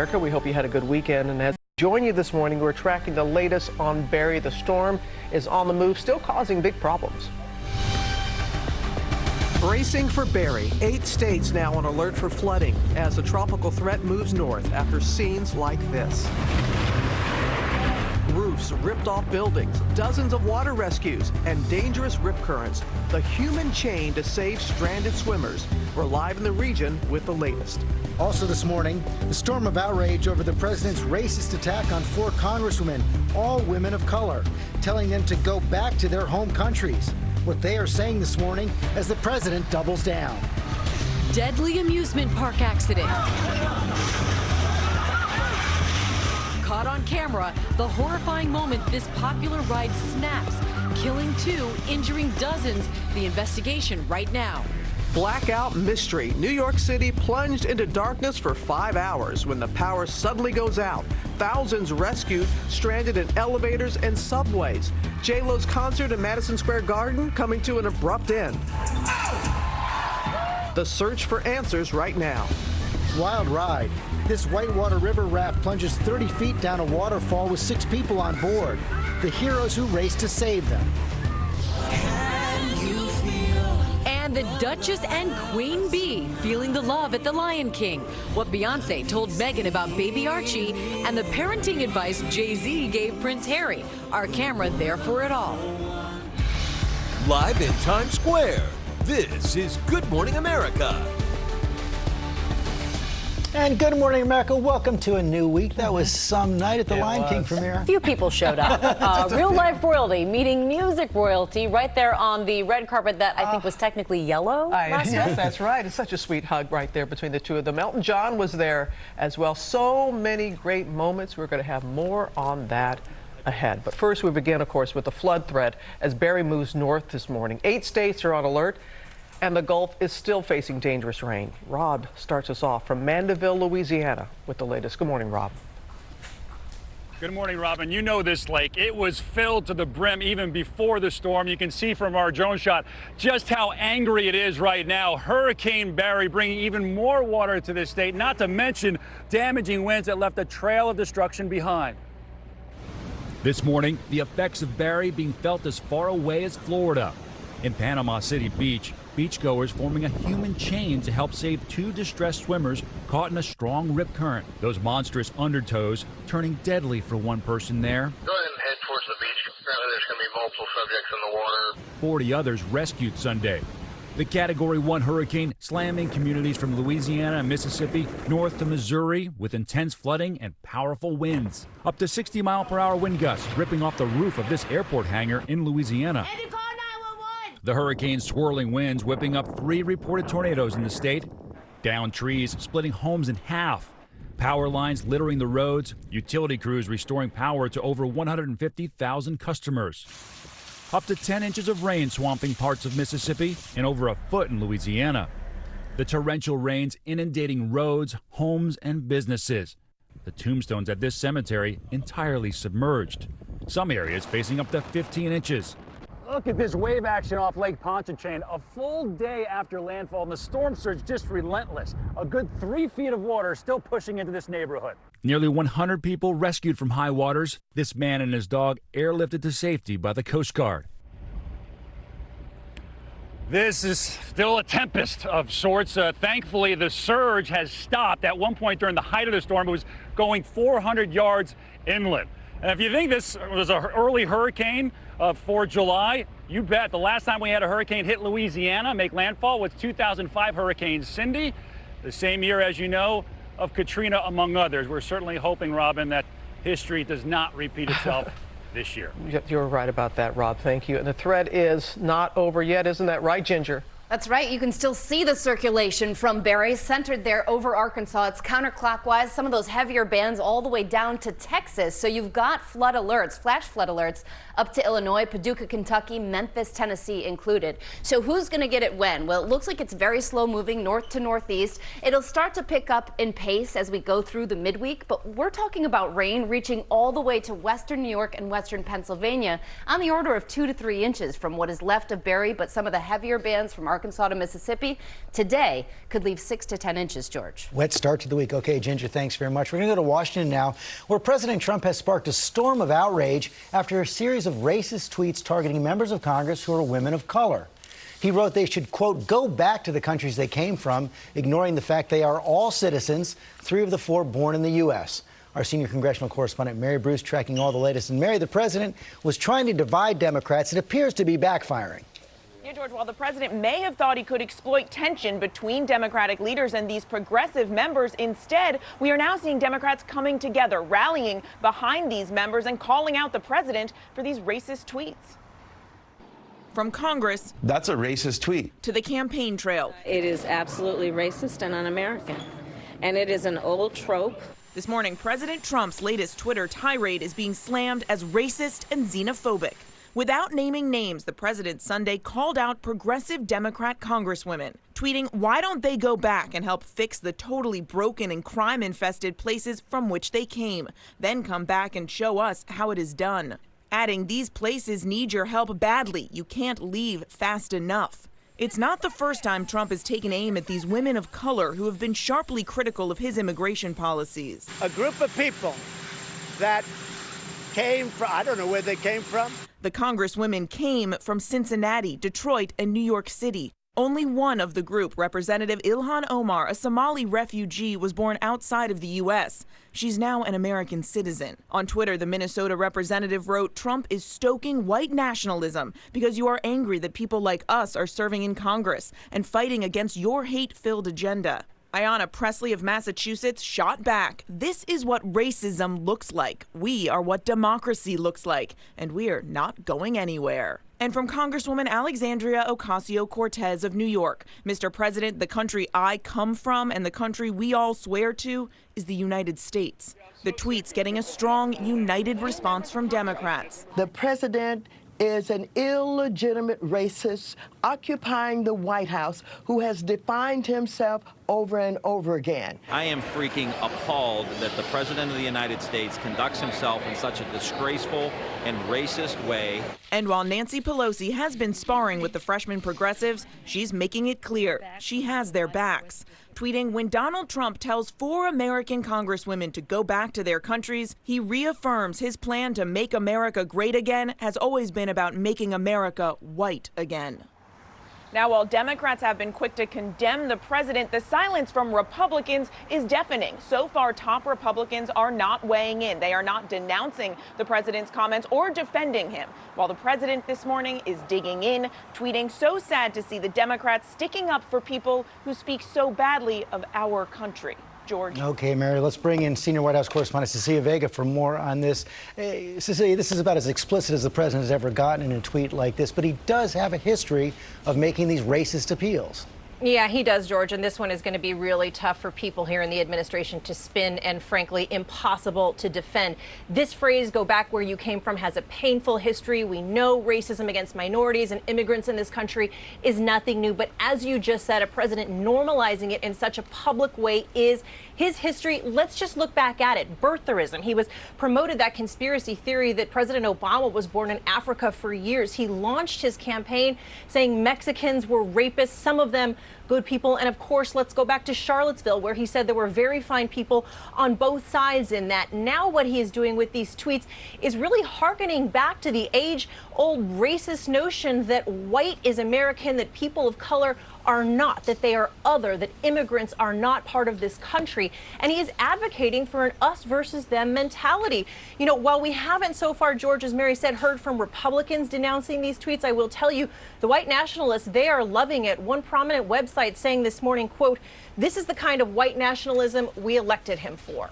America. We hope you had a good weekend, and as we join you this morning, we're tracking the latest on Barry. The storm is on the move, still causing big problems. Bracing for Barry. 8 states now on alert for flooding as the tropical threat moves north after scenes like this. Roofs ripped off buildings, dozens of water rescues, and dangerous rip currents. The human chain to save stranded swimmers. We're live in the region with the latest. Also this morning, the storm of outrage over the president's racist attack on 4 congresswomen, all women of color, telling them to go back to their home countries. What they are saying this morning as the president doubles down. Deadly amusement park accident. Caught on camera, the horrifying moment this popular ride snaps, killing 2, injuring dozens. The investigation right now. Blackout mystery. New York City plunged into darkness for 5 hours when the power suddenly goes out. Thousands rescued, stranded in elevators and subways. J-Lo's concert in Madison Square Garden coming to an abrupt end. The search for answers right now. Wild ride. This Whitewater River raft plunges 30 feet down a waterfall with 6 people on board. The heroes who race to save them. And the Duchess and Queen Bee feeling the love at the Lion King. What Beyonce told Meghan about baby Archie and the parenting advice Jay-Z gave Prince Harry. Our camera there for it all. Live in Times Square, this is Good Morning America. And Good Morning America, welcome to a new week. That was some night at the Lion King premiere. Few people showed up. Real life royalty meeting music royalty right there on the red carpet that I think was technically yellow last Yes, night. that's right. It's such a sweet hug right there between the two of them. Elton John was there as well. So many great moments. We're going to have more on that ahead. But first, we begin, of course, with the flood threat as Barry moves north this morning. 8 states are on alert, and the Gulf is still facing dangerous rain. Rob starts us off from Mandeville, Louisiana, with the latest. Good morning, Rob. Good morning, Robin. You know this lake. It was filled to the brim even before the storm. You can see from our drone shot just how angry it is right now. Hurricane Barry bringing even more water to this state, not to mention damaging winds that left a trail of destruction behind. This morning, the effects of Barry being felt as far away as Florida. In Panama City Beach, beachgoers forming a human chain to help save 2 distressed swimmers caught in a strong rip current. Those monstrous undertows turning deadly for one person there. Go ahead and head towards the beach. Apparently there's going to be multiple subjects in the water. 40 others rescued Sunday. The Category 1 hurricane slamming communities from Louisiana and Mississippi north to Missouri with intense flooding and powerful winds. Up to 60-mile-per-hour wind gusts ripping off the roof of this airport hangar in Louisiana. The hurricane's swirling winds whipping up 3 reported tornadoes in the state. Downed trees splitting homes in half. Power lines littering the roads. Utility crews restoring power to over 150,000 customers. Up to 10 inches of rain swamping parts of Mississippi and over a foot in Louisiana. The torrential rains inundating roads, homes, and businesses. The tombstones at this cemetery entirely submerged. Some areas facing up to 15 inches. Look at this wave action off Lake Pontchartrain. A full day after landfall, and the storm surge just relentless. A good 3 feet of water still pushing into this neighborhood. Nearly 100 people rescued from high waters. This man and his dog airlifted to safety by the Coast Guard. This is still a tempest of sorts. Thankfully, the surge has stopped. At one point during the height of the storm, it was going 400 yards inland. And if you think this was an early hurricane for July, you bet. The last time we had a hurricane hit Louisiana, make landfall, was 2005 Hurricane Cindy, the same year, as you know, of Katrina, among others. We're certainly hoping, Robin, that history does not repeat itself this year. You're right about that, Rob. Thank you. And the threat is not over yet. Isn't that right, Ginger? That's right. You can still see the circulation from Barry centered there over Arkansas. It's counterclockwise. Some of those heavier bands all the way down to Texas. So you've got flood alerts, flash flood alerts up to Illinois, Paducah, Kentucky, Memphis, Tennessee included. So who's going to get it when? Well, it looks like it's very slow moving north to northeast. It'll start to pick up in pace as we go through the midweek. But we're talking about rain reaching all the way to western New York and western Pennsylvania on the order of 2 to 3 inches from what is left of Barry. But some of the heavier bands from Arkansas Arkansas to Mississippi. Today could leave 6 to 10 inches, George. Wet start to the week. Okay, Ginger, thanks very much. We're going to go to Washington now, where President Trump has sparked a storm of outrage after a series of racist tweets targeting members of Congress who are women of color. He wrote they should, quote, go back to the countries they came from, ignoring the fact they are all citizens, 3 of the 4 born in the U.S. Our senior congressional correspondent, Mary Bruce, tracking all the latest. And Mary, the president was trying to divide Democrats. It appears to be backfiring. Yeah, George, while the president may have thought he could exploit tension between Democratic leaders and these progressive members, instead, we are now seeing Democrats coming together, rallying behind these members and calling out the president for these racist tweets. From Congress, that's a racist tweet, to the campaign trail. It is absolutely racist and un-American, and it is an old trope. This morning, President Trump's latest Twitter tirade is being slammed as racist and xenophobic. Without naming names, the president Sunday called out progressive Democrat congresswomen, tweeting, why don't they go back and help fix the totally broken and crime-infested places from which they came, then come back and show us how it is done. Adding, these places need your help badly. You can't leave fast enough. It's not the first time Trump has taken aim at these women of color who have been sharply critical of his immigration policies. A group of people that came from, I don't know where they came from. The congresswomen came from Cincinnati, Detroit, and New York City. Only one of the group, Representative Ilhan Omar, a Somali refugee, was born outside of the U.S. She's now an American citizen. On Twitter, the Minnesota representative wrote, Trump is stoking white nationalism because you are angry that people like us are serving in Congress and fighting against your hate-filled agenda. Ayanna Pressley of Massachusetts shot back. This is what racism looks like. We are what democracy looks like, and we're not going anywhere. And from Congresswoman Alexandria Ocasio-Cortez of New York, Mr. President, the country I come from and the country we all swear to is the United States. The tweets getting a strong, united response from Democrats. The president is an illegitimate racist occupying the White House who has defined himself over and over again. I am freaking appalled that the President of the United States conducts himself in such a disgraceful and racist way. And while Nancy Pelosi has been sparring with the freshman progressives, she's making it clear she has their backs. Tweeting, when Donald Trump tells 4 American congresswomen to go back to their countries, he reaffirms his plan to make America great again has always been about making America white again. Now, while Democrats have been quick to condemn the president, the silence from Republicans is deafening. So far, top Republicans are not weighing in. They are not denouncing the president's comments or defending him. While the president this morning is digging in, tweeting, so sad to see the Democrats sticking up for people who speak so badly of our country. George. Okay, Mary, let's bring in senior White House correspondent Cecilia Vega for more on this. Cecilia, this is about as explicit as the president has ever gotten in a tweet like this, but he does have a history of making these racist appeals. Yeah, he does, George, and this one is going to be really tough for people here in the administration to spin and, frankly, impossible to defend. This phrase, go back where you came from, has a painful history. We know racism against minorities and immigrants in this country is nothing new, but as you just said, a president normalizing it in such a public way is his history. Let's just look back at it. Birtherism. He was promoted that conspiracy theory that President Obama was born in Africa for years. He launched his campaign saying Mexicans were rapists, some of them good people. And of course, let's go back to Charlottesville, where he said there were very fine people on both sides in that. Now what he is doing with these tweets is really hearkening back to the age-old racist notion that white is American, that people of color are not, that they are other, that immigrants are not part of this country. And he is advocating for an us versus them mentality. You know, while we haven't so far, George, as Mary said, heard from Republicans denouncing these tweets, I will tell you, the white nationalists, they are loving it. One prominent website saying this morning, quote, this is the kind of white nationalism we elected him for.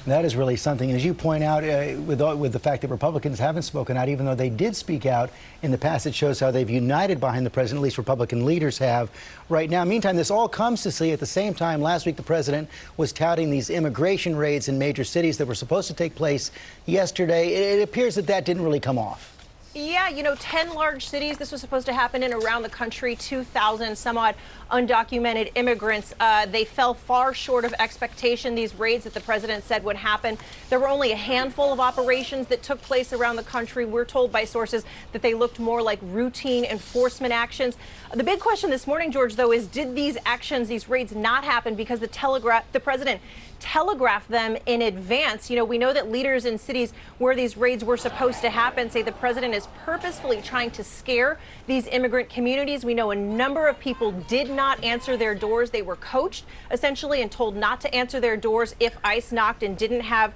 That is really something. As you point out, with the fact that Republicans haven't spoken out, even though they did speak out in the past, it shows how they've united behind the president, at least Republican leaders have right now. Meantime, this all comes to see at the same time. Last week, the president was touting these immigration raids in major cities that were supposed to take place yesterday. It appears that that didn't really come off. Yeah, 10 large cities. This was supposed to happen in around the country, 2,000 some odd undocumented immigrants. They fell far short of expectation, these raids that the president said would happen. There were only a handful of operations that took place around the country. We're told by sources that they looked more like routine enforcement actions. The big question this morning, George, though, is did these actions, these raids not happen because the president telegraphed them in advance? We know that leaders in cities where these raids were supposed to happen say the president is purposefully trying to scare these immigrant communities. We know a number of people did not answer their doors. They were coached essentially and told not to answer their doors if ICE knocked and didn't have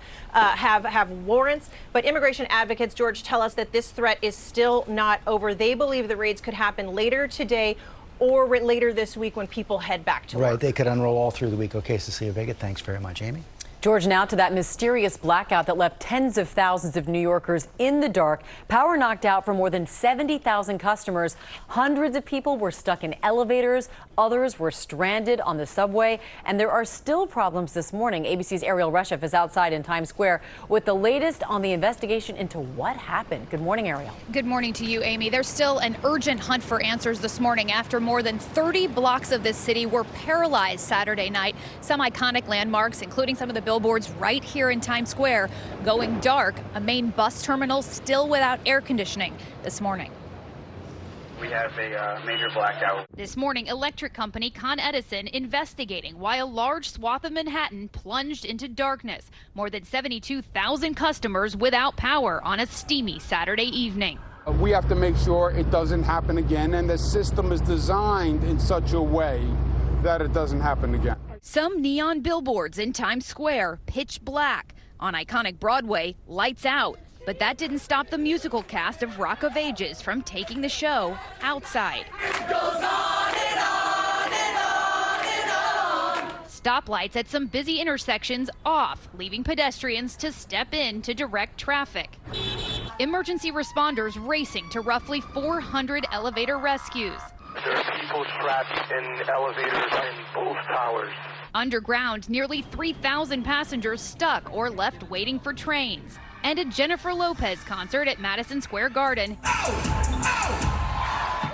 warrants. But immigration advocates, George, tell us that this threat is still not over. They believe the raids could happen later today or later this week when people head back to work. Right, they could unroll all through the week. Okay, Cecilia Vega, thanks very much. Amy? George, now to that mysterious blackout that left tens of thousands of New Yorkers in the dark. Power knocked out for more than 70,000 customers. Hundreds of people were stuck in elevators. Others were stranded on the subway. And there are still problems this morning. ABC's Ariel Reshef is outside in Times Square with the latest on the investigation into what happened. Good morning, Ariel. Good morning to you, Amy. There's still an urgent hunt for answers this morning after more than 30 blocks of this city were paralyzed Saturday night. Some iconic landmarks, including some of the billboards right here in Times Square, going dark. A main bus terminal still without air conditioning this morning. We have a major blackout. This morning, electric company Con Edison investigating why a large swath of Manhattan plunged into darkness. More than 72,000 customers without power on a steamy Saturday evening. We have to make sure it doesn't happen again, and the system is designed in such a way that it doesn't happen again. Some neon billboards in Times Square, pitch black. On iconic Broadway, lights out. But that didn't stop the musical cast of Rock of Ages from taking the show outside. It goes on and on and on and on. Stoplights at some busy intersections off, leaving pedestrians to step in to direct traffic. Emergency responders racing to roughly 400 elevator rescues. There's people trapped in elevators in both towers. Underground, nearly 3,000 passengers stuck or left waiting for trains. And a Jennifer Lopez concert at Madison Square Garden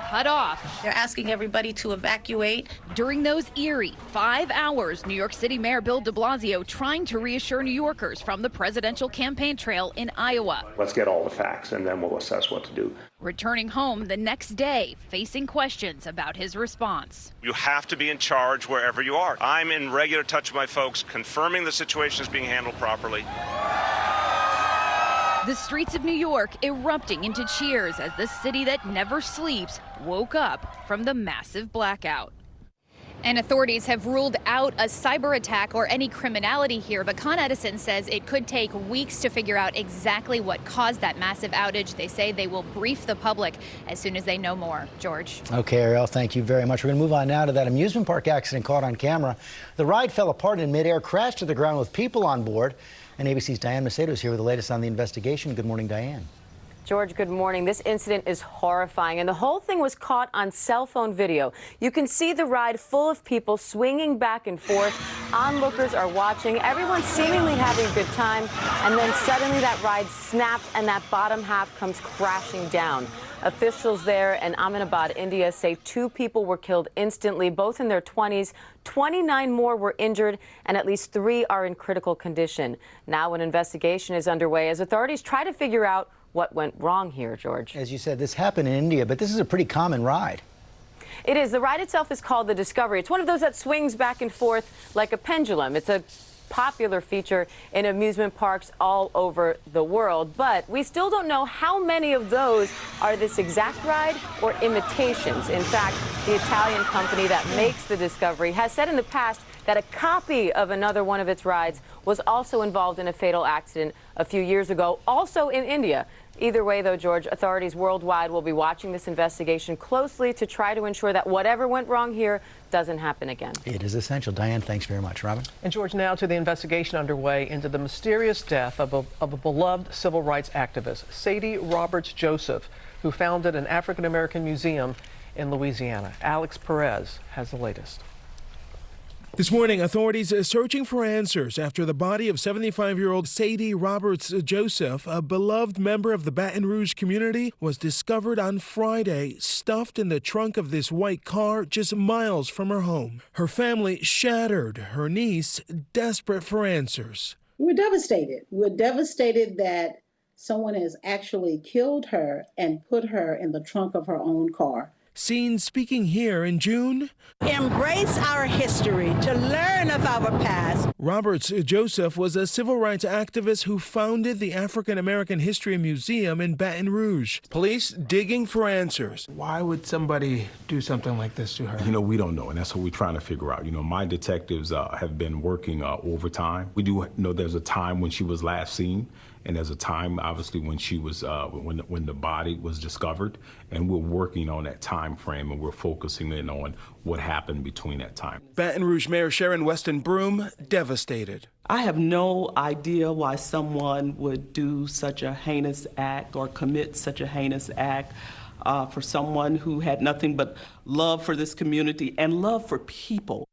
cut off. They're asking everybody to evacuate. During those eerie 5 hours, New York City Mayor Bill de Blasio trying to reassure New Yorkers from the presidential campaign trail in Iowa. Let's get all the facts and then we'll assess what to do. Returning home the next day, facing questions about his response. You have to be in charge wherever you are. I'm in regular touch with my folks, confirming the situation is being handled properly. The streets of New York erupting into cheers as the city that never sleeps woke up from the massive blackout. And authorities have ruled out a cyber attack or any criminality here, but Con Edison says it could take weeks to figure out exactly what caused that massive outage. They say they will brief the public as soon as they know more. George. Okay, Ariel, thank you very much. We're going to move on now to that amusement park accident caught on camera. The ride fell apart in midair, crashed to the ground with people on board. And ABC's Diane Macedo is here with the latest on the investigation. Good morning, Diane. George, good morning. This incident is horrifying, and the whole thing was caught on cell phone video. You can see the ride full of people swinging back and forth. Onlookers are watching, everyone seemingly having a good time, and then suddenly that ride snaps and that bottom half comes crashing down. Officials there in Ahmedabad, India, say 2 people were killed instantly, both in their 20s. 29 more were injured, and at least 3 are in critical condition. Now an investigation is underway as authorities try to figure out what went wrong here, George. As you said, this happened in India, but this is a pretty common ride. It is. The ride itself is called the Discovery. It's one of those that swings back and forth like a pendulum. It's a popular feature in amusement parks all over the world, but we still don't know how many of those are this exact ride or imitations. In fact, the Italian company that makes the Discovery has said in the past that a copy of another one of its rides was also involved in a fatal accident a few years ago, also in India. Either way, though, George, authorities worldwide will be watching this investigation closely to try to ensure that whatever went wrong here doesn't happen again. It is essential. Diane, thanks very much. Robin? And George, now to the investigation underway into the mysterious death of a beloved civil rights activist, Sadie Roberts Joseph, who founded an African-American museum in Louisiana. Alex Perez has the latest. This morning, authorities are searching for answers after the body of 75-year-old Sadie Roberts Joseph, a beloved member of the Baton Rouge community, was discovered on Friday, stuffed in the trunk of this white car just miles from her home. Her family shattered, her niece desperate for answers. We're devastated. We're devastated that someone has actually killed her and put her in the trunk of her own car. Seen speaking here in June. Embrace our history, to learn of our past. Roberts Joseph was a civil rights activist who founded the African American History Museum in Baton Rouge. Police digging for answers. Why would somebody do something like this to her? You know, we don't know, and that's what we're trying to figure out. You know, my detectives have been working overtime. We do know there's a time when she was last seen, and there's a time, obviously, when she was when the body was discovered, and we're working on that time frame, and we're focusing in on what happened between that time. Baton Rouge Mayor Sharon Weston Broome devastated. I have no idea why someone would do such a heinous act or commit such a heinous act for someone who had nothing but love for this community and love for people.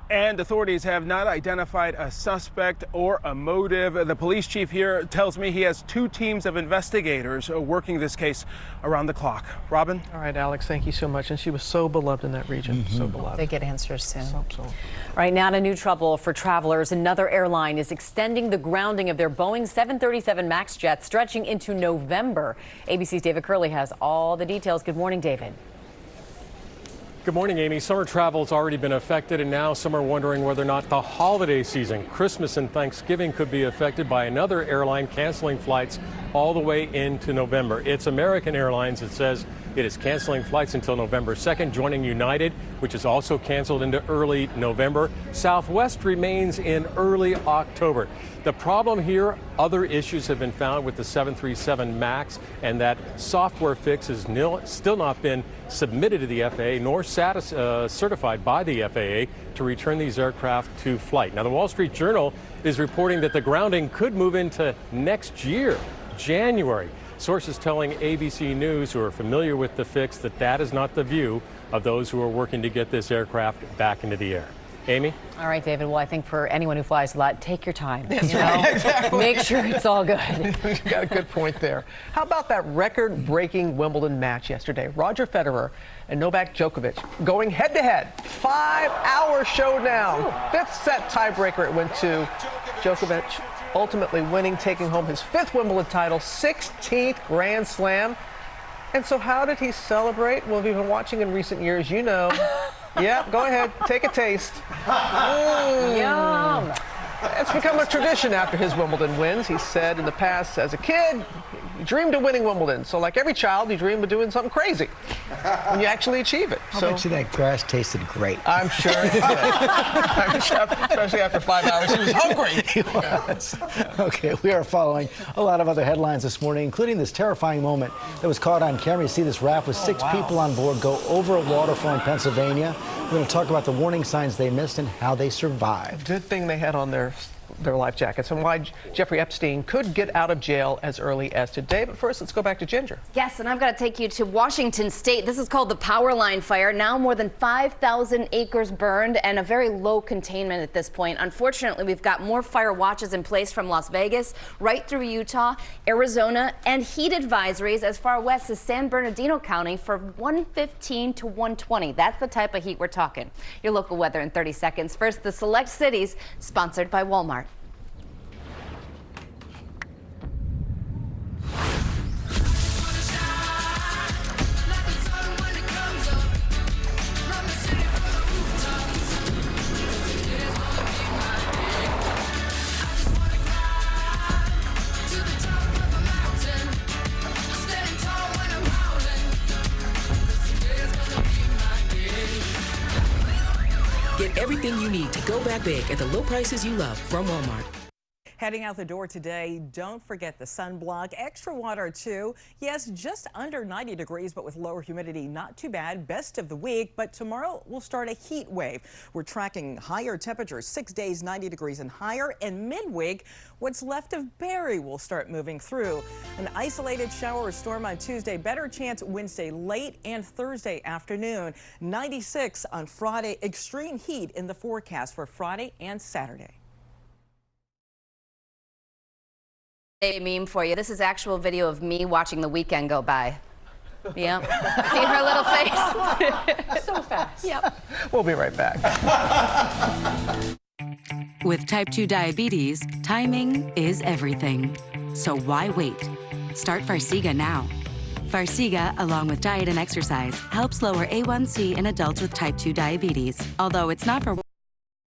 And authorities have not identified a suspect or a motive. The police chief here tells me he has 2 teams of investigators working this case around the clock. Robin? All right, Alex, thank you so much. And she was so beloved in that region, so beloved. They get answers soon. So. Right now to new trouble for travelers. Another airline is extending the grounding of their Boeing 737 MAX jets, stretching into November. ABC's David Curley has all the details. Good morning, David. Good morning, Amy. Summer travel has already been affected, and now some are wondering whether or not the holiday season, Christmas and Thanksgiving, could be affected by another airline canceling flights all the way into November. It's American Airlines that says it is canceling flights until November 2nd, joining United, which is also canceled into early November. Southwest remains in early October. The problem here, other issues have been found with the 737 MAX, and that software fix has still not been submitted to the FAA nor certified by the FAA to return these aircraft to flight. Now, the Wall Street Journal is reporting that the grounding could move into next year, January. Sources telling ABC News, who are familiar with the fix, that is not the view of those who are working to get this aircraft back into the air. Amy? All right, David. Well, I think for anyone who flies a lot, take your time. That's right. Exactly. Make sure it's all good. You got a good point there. How about that record-breaking Wimbledon match yesterday? Roger Federer and Novak Djokovic going head-to-head. 5-hour showdown. 5th set tiebreaker it went to. Djokovic ultimately winning, taking home his 5th Wimbledon title, 16th Grand Slam. And so how did he celebrate? Well, if you've been watching in recent years, you know. Yeah, go ahead, take a taste. Yum. It's become a tradition after his Wimbledon wins. He said in the past, as a kid, he dreamed of winning Wimbledon. So like every child, you dream of doing something crazy when you actually achieve it. I bet you that grass tasted great. I'm sure it did. Especially after 5 hours, he was hungry. He was. Okay, we are following a lot of other headlines this morning, including this terrifying moment that was caught on camera. You see this raft with 6 people on board go over a waterfall in Pennsylvania. We're going to talk about the warning signs they missed and how they survived. Good thing they had on their life jackets, and why Jeffrey Epstein could get out of jail as early as today. But first, let's go back to Ginger. Yes, and I've got to take you to Washington State. This is called the Power Line Fire. Now more than 5,000 acres burned and a very low containment at this point. Unfortunately, we've got more fire watches in place from Las Vegas right through Utah, Arizona, and heat advisories as far west as San Bernardino County for 115 to 120. That's the type of heat we're talking. Your local weather in 30 seconds. First, the select cities, sponsored by Walmart. Get everything you need to go back big at the low prices you love from Walmart. Heading out the door today, don't forget the sunblock. Extra water, too. Yes, just under 90 degrees, but with lower humidity, not too bad. Best of the week, but tomorrow we'll start a heat wave. We're tracking higher temperatures, 6 days, 90 degrees and higher. And midweek, what's left of Barry will start moving through. An isolated shower or storm on Tuesday. Better chance Wednesday late and Thursday afternoon. 96 on Friday. Extreme heat in the forecast for Friday and Saturday. A meme for you. This is actual video of me watching the weekend go by. Yep. See her little face? So fast. Yep. We'll be right back. With type 2 diabetes, timing is everything. So why wait? Start Farxiga now. Farxiga, along with diet and exercise, helps lower A1C in adults with type 2 diabetes. Although it's not for